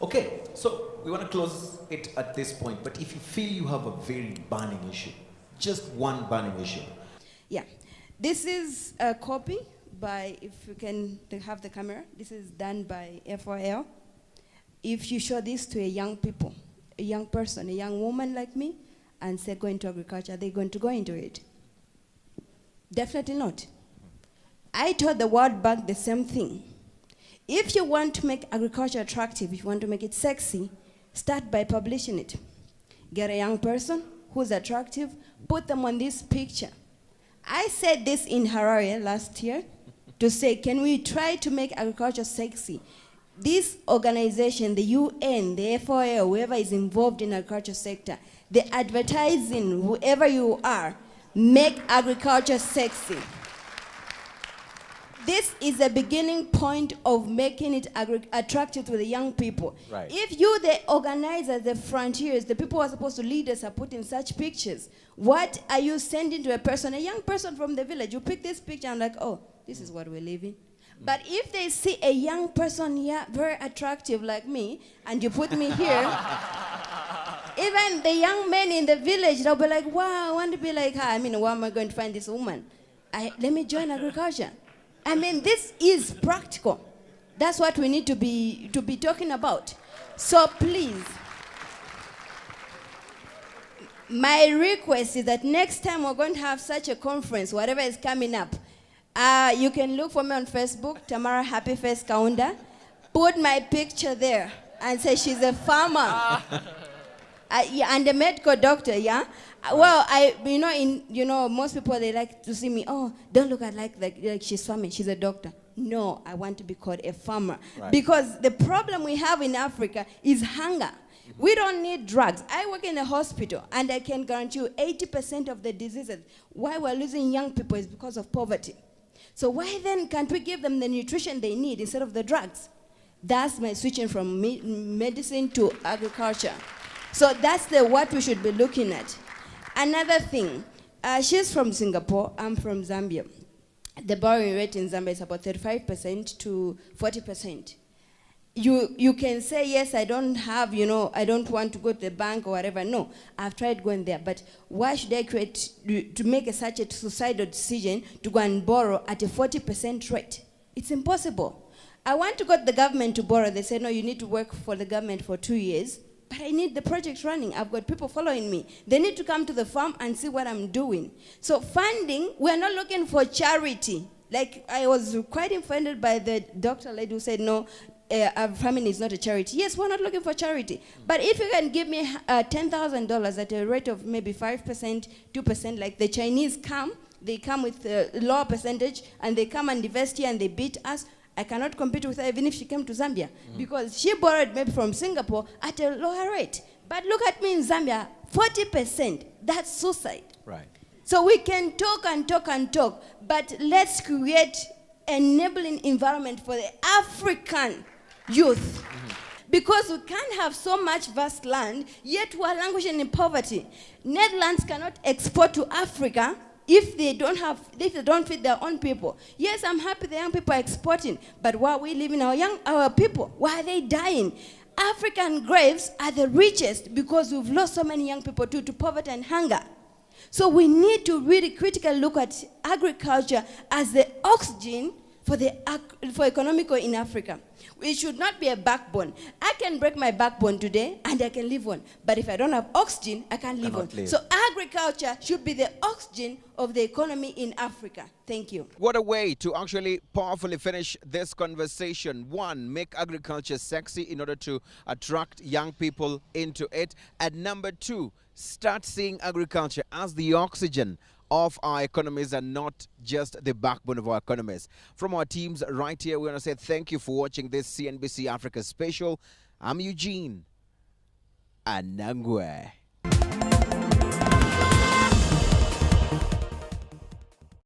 Okay, so we want to close it at this point, but if you feel you have a very burning issue, just one burning issue. Yeah. This is a copy by, if you can have the camera, this is done by FOL. If you show this to a young person, a young woman like me, and say go into agriculture, are they going to go into it? Definitely not. I told the World Bank the same thing. If you want to make agriculture attractive, if you want to make it sexy, start by publishing it. Get a young person who's attractive, put them on this picture. I said this in Harare last year to say, can we try to make agriculture sexy? This organization, the UN, the FOA, whoever is involved in the agriculture sector, the advertising, whoever you are, make agriculture sexy. This is the beginning point of making it attractive to the young people. Right. If you, the organizers, the frontiers, the people who are supposed to lead us are putting such pictures, what are you sending to a person, a young person from the village? You pick this picture and like, oh, this is what we're living. But if they see a young person here, very attractive like me, and you put me here, even the young men in the village, they'll be like, wow, I want to be like her. I mean, where am I going to find this woman? Let me join agriculture. I mean, this is practical. That's what we need to be talking about. So please, my request is that next time we're going to have such a conference, whatever is coming up, you can look for me on Facebook, Tamara Happy Face Kaunda. Put my picture there and say she's a farmer. And a medical doctor, yeah? Well, most people, they like to see me, oh, don't look at like she's farming, she's a doctor. No, I want to be called a farmer. Right. Because the problem we have in Africa is hunger. We don't need drugs. I work in a hospital, and I can guarantee you 80% of the diseases, why we're losing young people is because of poverty. So why then can't we give them the nutrition they need instead of the drugs? That's my switching from medicine to agriculture. So that's what we should be looking at. Another thing, she's from Singapore, I'm from Zambia. The borrowing rate in Zambia is about 35% to 40%. You can say, yes, I don't have, I don't want to go to the bank or whatever. No, I've tried going there. But why should I to make such a suicidal decision to go and borrow at a 40% rate? It's impossible. I want to go to the government to borrow. They say, no, you need to work for the government for 2 years. But I need the project running. I've got people following me. They need to come to the farm and see what I'm doing. So funding, we're not looking for charity. Like, I was quite offended by the doctor lady who said, no, farming is not a charity. Yes, we're not looking for charity. But if you can give me $10,000 at a rate of maybe 5%, 2%, like the Chinese come, they come with a lower percentage, and they come and invest here and they beat us, I cannot compete with her even if she came to Zambia, because she borrowed maybe from Singapore at a lower rate. But look at me in Zambia, 40%, that's suicide. Right. So we can talk and talk and talk, but let's create an enabling environment for the African youth. Because we can't have so much vast land, yet we are languishing in poverty. Netherlands cannot export to Africa if they don't feed their own people. Yes, I'm happy the young people are exporting, but why are we leaving our people? Why are they dying? African graves are the richest because we've lost so many young people to poverty and hunger. So we need to really critically look at agriculture as the oxygen for economical in Africa. It should not be a backbone. I can break my backbone today and I can live on. But if I don't have oxygen, I can't live on. So agriculture should be the oxygen of the economy in Africa. Thank you. What a way to actually powerfully finish this conversation. One, make agriculture sexy in order to attract young people into it. And number two, start seeing agriculture as the oxygen of our economies and not just the backbone of our economies. From our teams right here, we want to say thank you for watching this CNBC Africa special. I'm Eugene Anangwe.